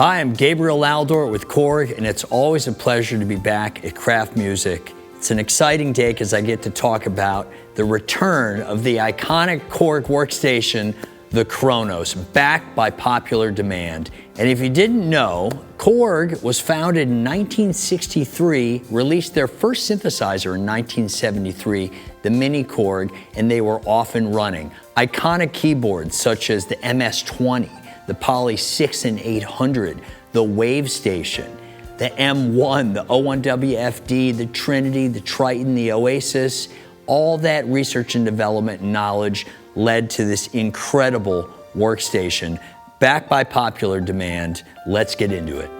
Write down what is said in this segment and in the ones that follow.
Hi, I'm Gabriel Aldort with Korg, and it's always a pleasure to be back at Kraft Music. It's an exciting day because I get to talk about the return of the iconic Korg workstation, the Kronos, back by popular demand. And if you didn't know, Korg was founded in 1963, released their first synthesizer in 1973, the Mini Korg, and they were off and running. Iconic keyboards such as the MS-20, the Poly 6 and 800, the Workstation, the M1, the O1WFD, the Trinity, the Triton, the Oasis, all that research and development knowledge led to this incredible workstation. Backed by popular demand, let's get into it.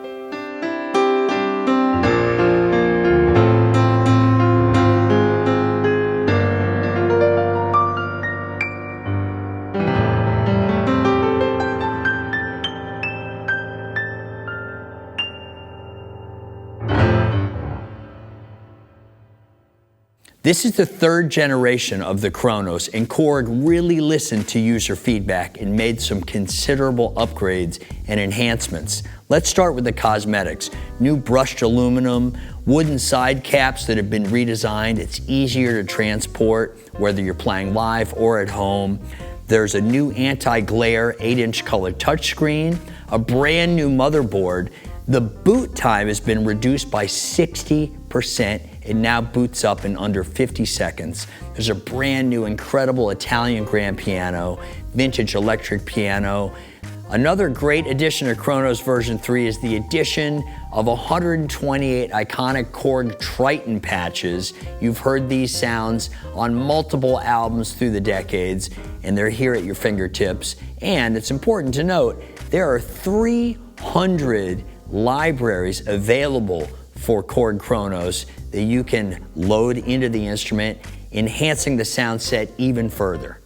This is the third generation of the Kronos, and Korg really listened to user feedback and made some considerable upgrades and enhancements. Let's start with the cosmetics. New brushed aluminum, wooden side caps that have been redesigned. It's easier to transport, whether you're playing live or at home. There's a new anti-glare 8-inch color touchscreen, a brand new motherboard. The boot time has been reduced by 60%. It now boots up in under 50 seconds. There's a brand new, incredible Italian grand piano, vintage electric piano. Another great addition to Kronos version 3 is the addition of 128 iconic Korg Triton patches. You've heard these sounds on multiple albums through the decades, and they're here at your fingertips. And it's important to note, there are 300 libraries available for Korg Kronos that you can load into the instrument, enhancing the sound set even further.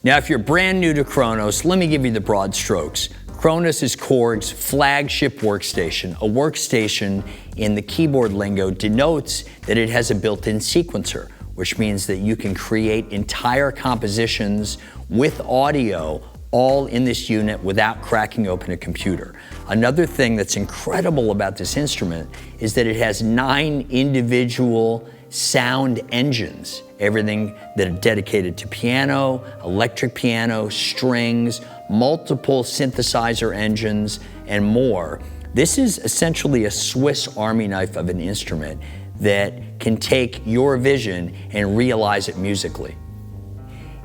Now, if you're brand new to Kronos, let me give you the broad strokes. Kronos is Korg's flagship workstation. A workstation in the keyboard lingo denotes that it has a built-in sequencer, which means that you can create entire compositions with audio all in this unit without cracking open a computer. Another thing that's incredible about this instrument is that it has 9 individual sound engines, everything that are dedicated to piano, electric piano, strings, multiple synthesizer engines, and more. This is essentially a Swiss Army knife of an instrument that can take your vision and realize it musically.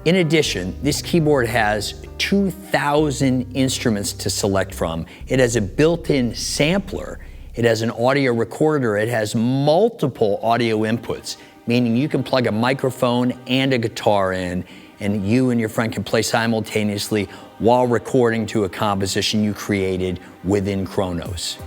In addition, this keyboard has 2,000 instruments to select from. It has a built-in sampler. It has an audio recorder. It has multiple audio inputs, meaning you can plug a microphone and a guitar in, and you and your friend can play simultaneously while recording to a composition you created within Kronos.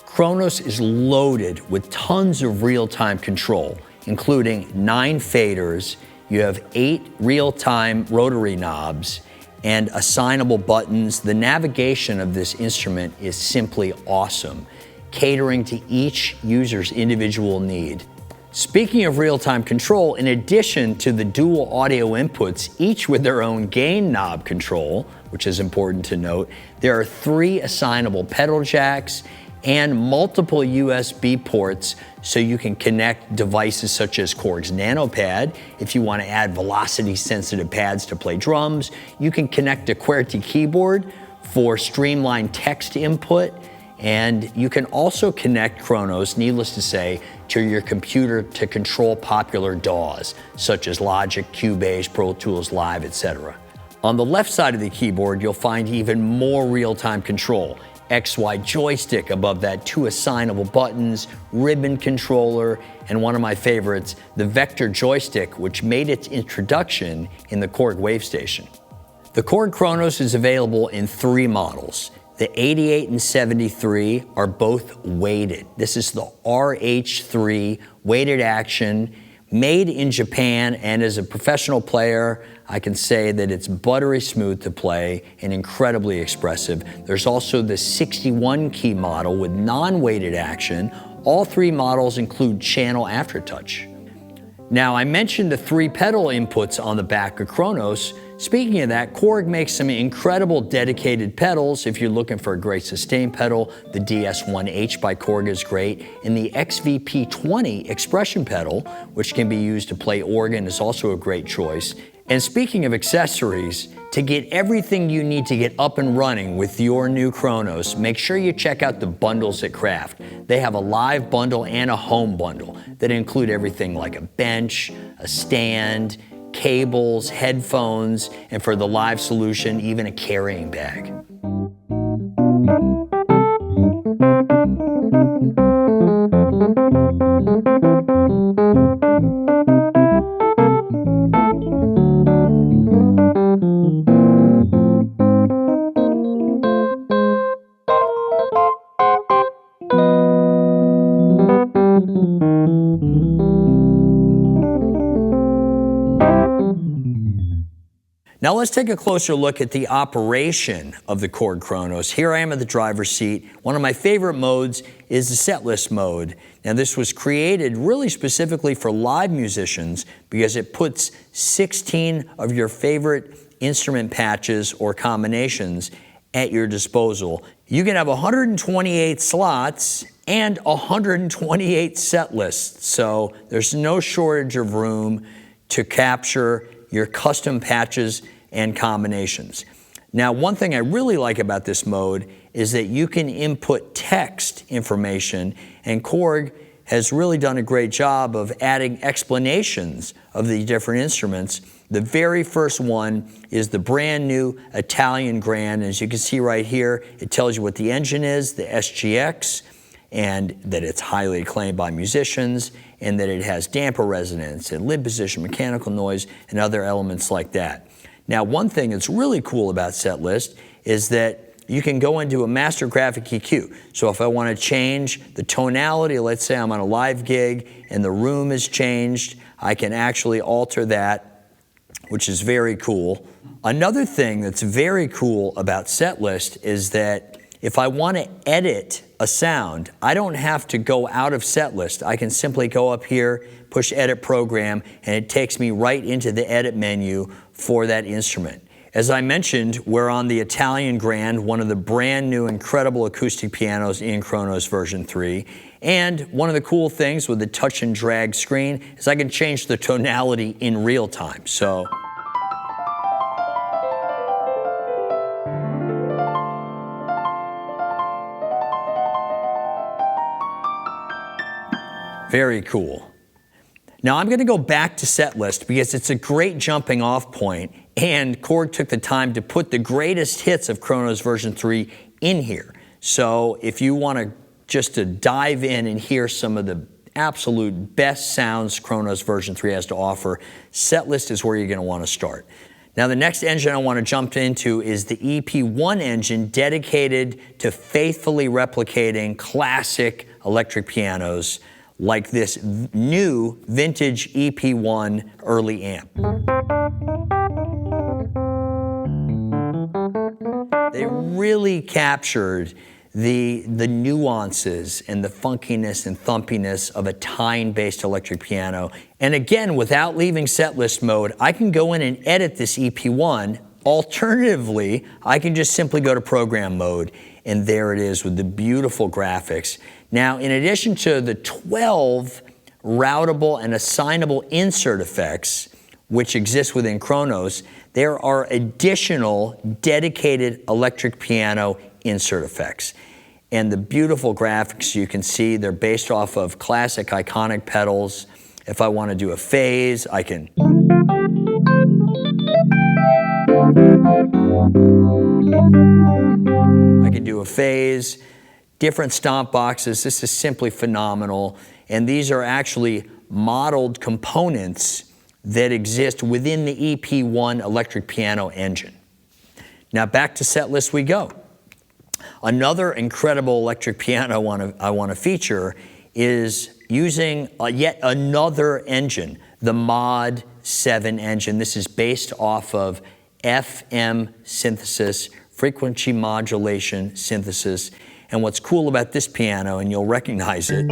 Kronos is loaded with tons of real-time control, including 9 faders. You have 8 real-time rotary knobs and assignable buttons. The navigation of this instrument is simply awesome, catering to each user's individual need. Speaking of real-time control, in addition to the dual audio inputs, each with their own gain knob control, which is important to note, there are 3 assignable pedal jacks and multiple USB ports so you can connect devices such as Korg's NanoPad. If you want to add velocity-sensitive pads to play drums, you can connect a QWERTY keyboard for streamlined text input, and you can also connect Kronos, needless to say, to your computer to control popular DAWs, such as Logic, Cubase, Pro Tools Live, etc. On the left side of the keyboard, you'll find even more real-time control. XY joystick above that, 2 assignable buttons, ribbon controller, and one of my favorites, the vector joystick, which made its introduction in the Korg Workstation. The Korg Kronos is available in 3 models. The 88 and 73 are both weighted. This is the RH3 weighted action Made in Japan, and as a professional player, I can say that it's buttery smooth to play and incredibly expressive. There's also the 61 key model with non-weighted action. All three models include channel aftertouch. Now, I mentioned the 3 pedal inputs on the back of Kronos. Speaking of that, Korg makes some incredible dedicated pedals. If you're looking for a great sustain pedal, the DS1H by Korg is great, and the XVP20 expression pedal, which can be used to play organ, is also a great choice. And speaking of accessories, to get everything you need to get up and running with your new Kronos, make sure you check out the bundles at Kraft. They have a live bundle and a home bundle that include everything like a bench, a stand, cables, headphones, and for the live solution, even a carrying bag. Now let's take a closer look at the operation of the Korg Kronos. Here I am at the driver's seat. One of my favorite modes is the setlist mode. Now this was created really specifically for live musicians because it puts 16 of your favorite instrument patches or combinations at your disposal. You can have 128 slots and 128 set lists, so there's no shortage of room to capture your custom patches and combinations. Now, one thing I really like about this mode is that you can input text information, and Korg has really done a great job of adding explanations of the different instruments. The very first one is the brand new Italian Grand. As you can see right here, it tells you what the engine is, the SGX, and that it's highly acclaimed by musicians, and that it has damper resonance and lid position, mechanical noise, and other elements like that. Now, one thing that's really cool about Setlist is that you can go into a master graphic EQ. So if I want to change the tonality, let's say I'm on a live gig and the room is changed, I can actually alter that, which is very cool. Another thing that's very cool about Setlist is that if I want to edit a sound, I don't have to go out of Setlist. I can simply go up here, push Edit Program, and it takes me right into the Edit menu for that instrument. As I mentioned, we're on the Italian Grand, one of the brand new incredible acoustic pianos in Kronos version 3. And one of the cool things with the touch and drag screen is I can change the tonality in real time. So very cool. Now I'm going to go back to Setlist because it's a great jumping off point, and Korg took the time to put the greatest hits of Kronos version 3 in here. So if you want to just to dive in and hear some of the absolute best sounds Kronos version 3 has to offer, Setlist is where you're going to want to start. Now the next engine I want to jump into is the EP1 engine, dedicated to faithfully replicating classic electric pianos like this new vintage EP1 early amp. They really captured the nuances and the funkiness and thumpiness of a tine-based electric piano. And again, without leaving setlist mode, I can go in and edit this EP1. Alternatively, I can just simply go to program mode, and there it is with the beautiful graphics. Now, in addition to the 12 routable and assignable insert effects, which exist within Kronos, there are additional dedicated electric piano insert effects. And the beautiful graphics you can see, they're based off of classic iconic pedals. If I want to do a phase, I can do a phase. Different stomp boxes. This is simply phenomenal. And these are actually modeled components that exist within the EP1 electric piano engine. Now back to setlist we go. Another incredible electric piano I want to feature is using yet another engine, the Mod 7 engine. This is based off of FM synthesis, frequency modulation synthesis. And what's cool about this piano, and you'll recognize it,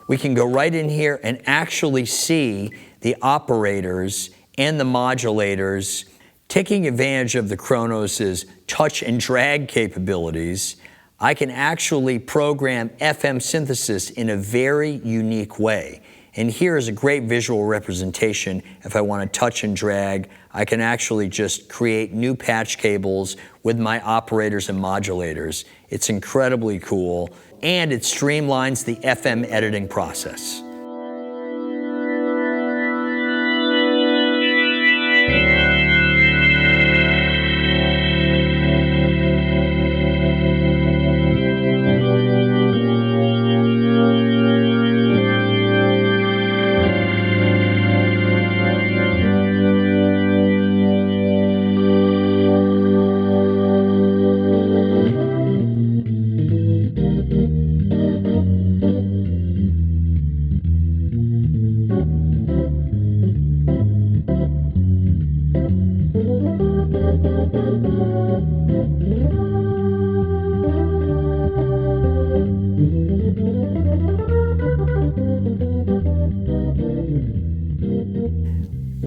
we can go right in here and actually see the operators and the modulators taking advantage of the Kronos' touch and drag capabilities. I can actually program FM synthesis in a very unique way. And here is a great visual representation. If I want to touch and drag, I can actually just create new patch cables with my operators and modulators. It's incredibly cool, and it streamlines the FM editing process.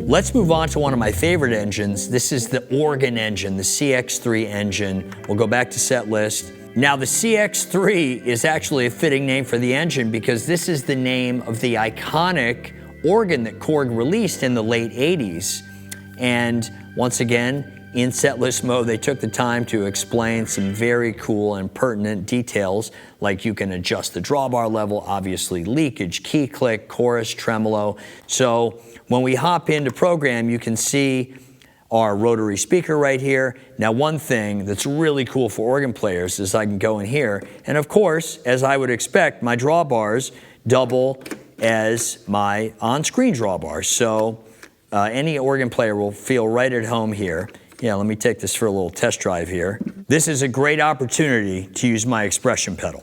Let's move on to one of my favorite engines. This is the organ engine, the CX3 engine. We'll go back to set list. Now the CX3 is actually a fitting name for the engine because this is the name of the iconic organ that Korg released in the late 80s. And once again, in set list mode, they took the time to explain some very cool and pertinent details, like you can adjust the drawbar level, obviously leakage, key click, chorus, tremolo. So when we hop into program, you can see our rotary speaker right here. Now, one thing that's really cool for organ players is I can go in here, and of course, as I would expect, my drawbars double as my on-screen drawbars. So any organ player will feel right at home here. Yeah, let me take this for a little test drive here. This is a great opportunity to use my expression pedal.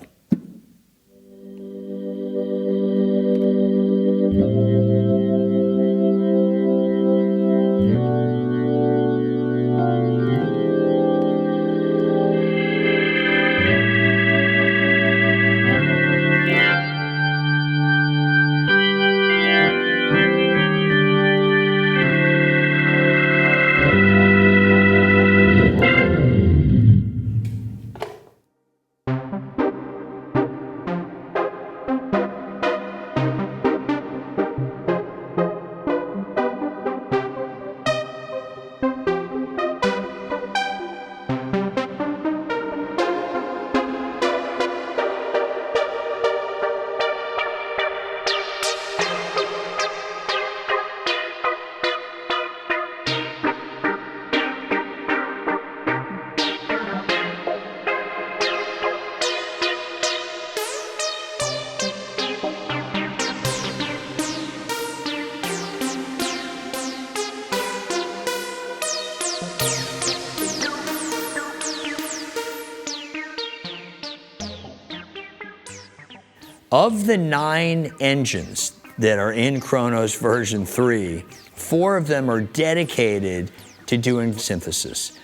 Of the 9 engines that are in Kronos version 3, 4 of them are dedicated to doing synthesis.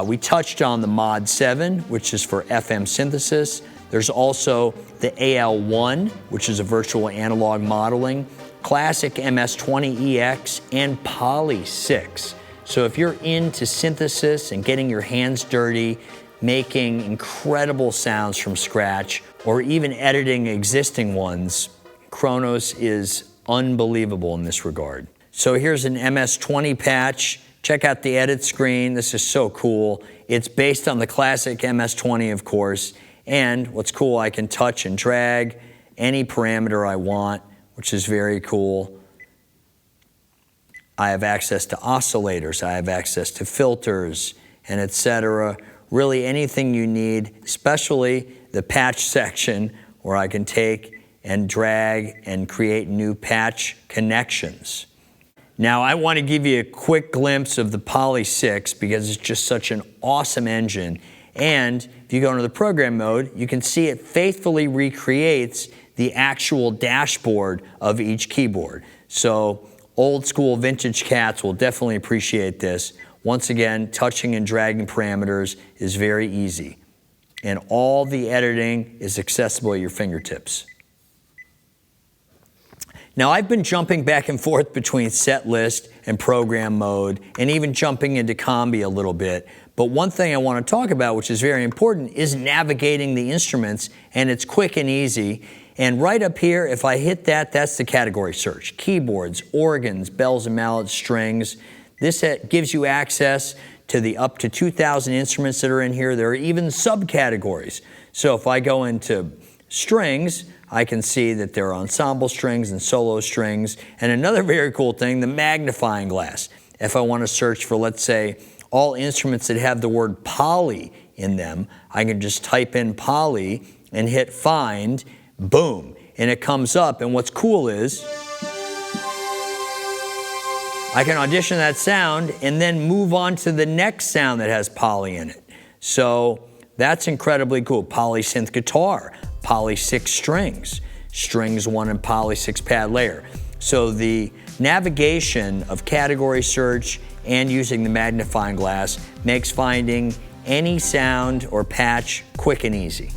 We touched on the Mod 7, which is for FM synthesis. There's also the AL1, which is a virtual analog modeling, classic MS-20EX, and Poly 6. So if you're into synthesis and getting your hands dirty, making incredible sounds from scratch, or even editing existing ones, Kronos is unbelievable in this regard. So here's an MS-20 patch. Check out the edit screen. This is so cool. It's based on the classic MS-20, of course. And what's cool, I can touch and drag any parameter I want, which is very cool. I have access to oscillators. I have access to filters, and etc. Really anything you need, especially the patch section where I can take and drag and create new patch connections. Now I want to give you a quick glimpse of the Poly 6 because it's just such an awesome engine. And if you go into the program mode, you can see it faithfully recreates the actual dashboard of each keyboard. So old school vintage cats will definitely appreciate this. Once again, touching and dragging parameters is very easy. And all the editing is accessible at your fingertips. Now I've been jumping back and forth between set list and program mode and even jumping into combi a little bit. But one thing I want to talk about, which is very important, is navigating the instruments, and it's quick and easy. And right up here, if I hit that, that's the category search. Keyboards, organs, bells and mallets, strings. This gives you access to the up to 2,000 instruments that are in here. There are even subcategories. So if I go into strings, I can see that there are ensemble strings and solo strings. And another very cool thing, the magnifying glass. If I want to search for, let's say, all instruments that have the word poly in them, I can just type in poly and hit find, boom, and it comes up. And what's cool is I can audition that sound and then move on to the next sound that has poly in it. So that's incredibly cool. Poly synth guitar, poly 6 strings, strings 1 and poly 6 pad layer. So the navigation of category search and using the magnifying glass makes finding any sound or patch quick and easy.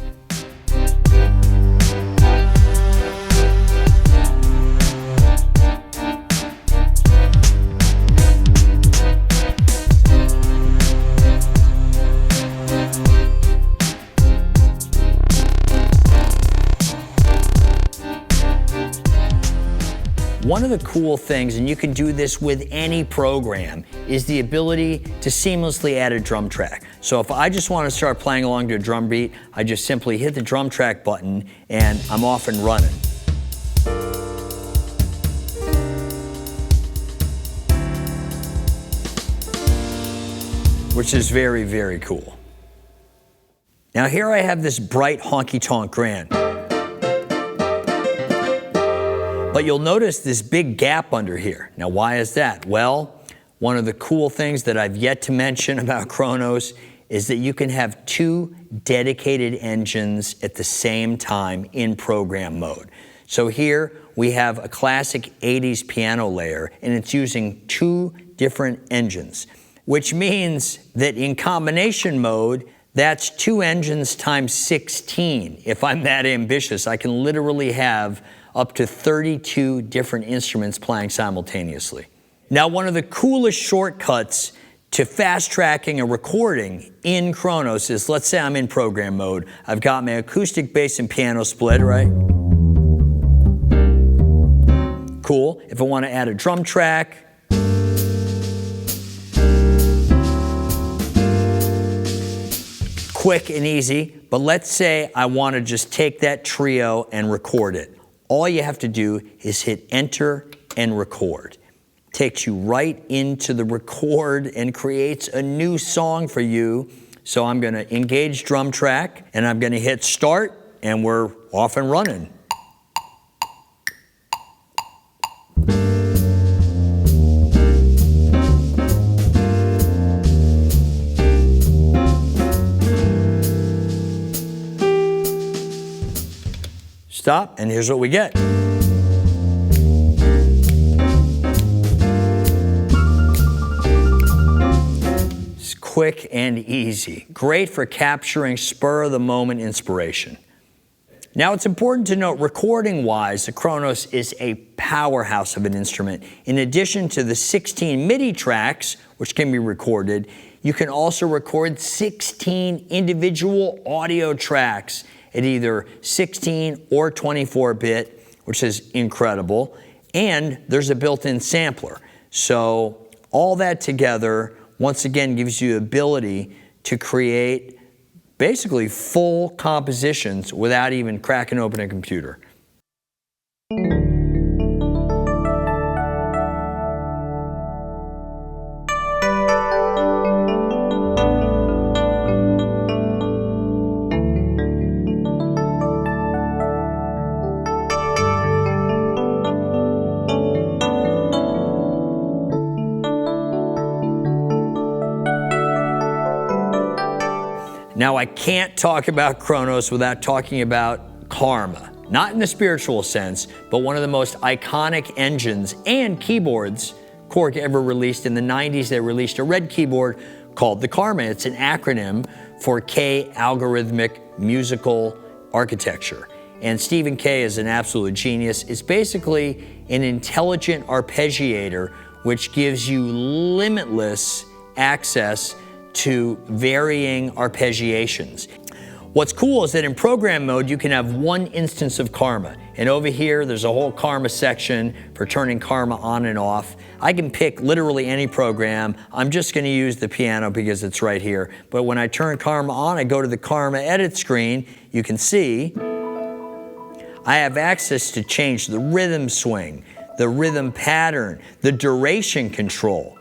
One of the cool things, and you can do this with any program, is the ability to seamlessly add a drum track. So if I just want to start playing along to a drum beat, I just simply hit the drum track button and I'm off and running. Which is very, very cool. Now here I have this bright honky-tonk grand. But you'll notice this big gap under here. Now, why is that? Well, one of the cool things that I've yet to mention about Kronos is that you can have 2 dedicated engines at the same time in program mode. So here we have a classic 80s piano layer, and it's using 2 different engines, which means that in combination mode, that's 2 engines times 16. If I'm that ambitious, I can literally have up to 32 different instruments playing simultaneously. Now, one of the coolest shortcuts to fast tracking a recording in Kronos is, let's say I'm in program mode. I've got my acoustic, bass, and piano split, right? Cool. If I want to add a drum track, quick and easy. But let's say I want to just take that trio and record it. All you have to do is hit enter and record. Takes you right into the record and creates a new song for you. So I'm going to engage drum track and I'm going to hit start and we're off and running. Stop, and here's what we get. It's quick and easy. Great for capturing spur-of-the-moment inspiration. Now, it's important to note, recording-wise, the Kronos is a powerhouse of an instrument. In addition to the 16 MIDI tracks, which can be recorded, you can also record 16 individual audio tracks at either 16 or 24-bit, which is incredible. And there's a built-in sampler. So all that together, once again, gives you the ability to create basically full compositions without even cracking open a computer. Now, I can't talk about Kronos without talking about Karma. Not in the spiritual sense, but one of the most iconic engines and keyboards Korg ever released. In the 90s, they released a red keyboard called the Karma. It's an acronym for K Algorithmic Musical Architecture. And Stephen K is an absolute genius. It's basically an intelligent arpeggiator which gives you limitless access to varying arpeggiations. What's cool is that in program mode, you can have one instance of Karma. And over here, there's a whole Karma section for turning Karma on and off. I can pick literally any program. I'm just gonna use the piano because it's right here. But when I turn Karma on, I go to the Karma edit screen. You can see I have access to change the rhythm swing, the rhythm pattern, the duration control.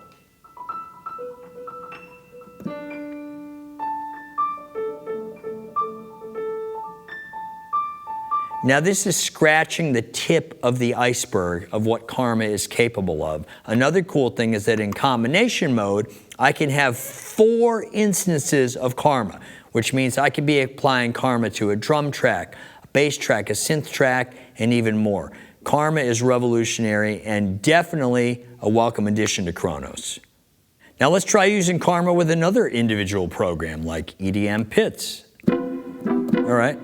Now this is scratching the tip of the iceberg of what Karma is capable of. Another cool thing is that in combination mode, I can have 4 instances of Karma, which means I can be applying Karma to a drum track, a bass track, a synth track, and even more. Karma is revolutionary and definitely a welcome addition to Kronos. Now let's try using Karma with another individual program like EDM Pits. All right.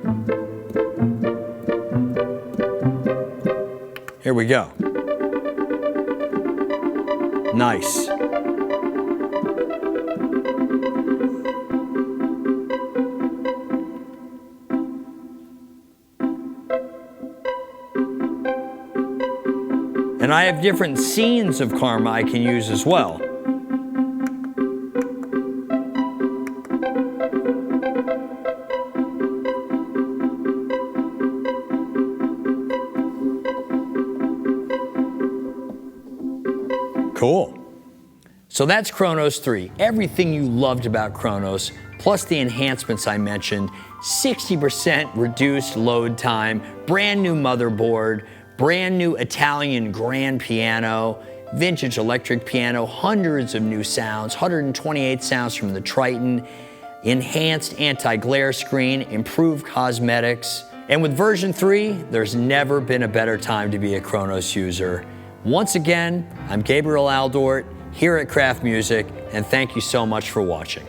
Here we go. Nice. And I have different scenes of Karma I can use as well. Cool. So that's Kronos 3. Everything you loved about Kronos, plus the enhancements I mentioned, 60% reduced load time, brand new motherboard, brand new Italian grand piano, vintage electric piano, hundreds of new sounds, 128 sounds from the Triton, enhanced anti-glare screen, improved cosmetics. And with version 3, there's never been a better time to be a Kronos user. Once again, I'm Gabriel Aldort here at Kraft Music, and thank you so much for watching.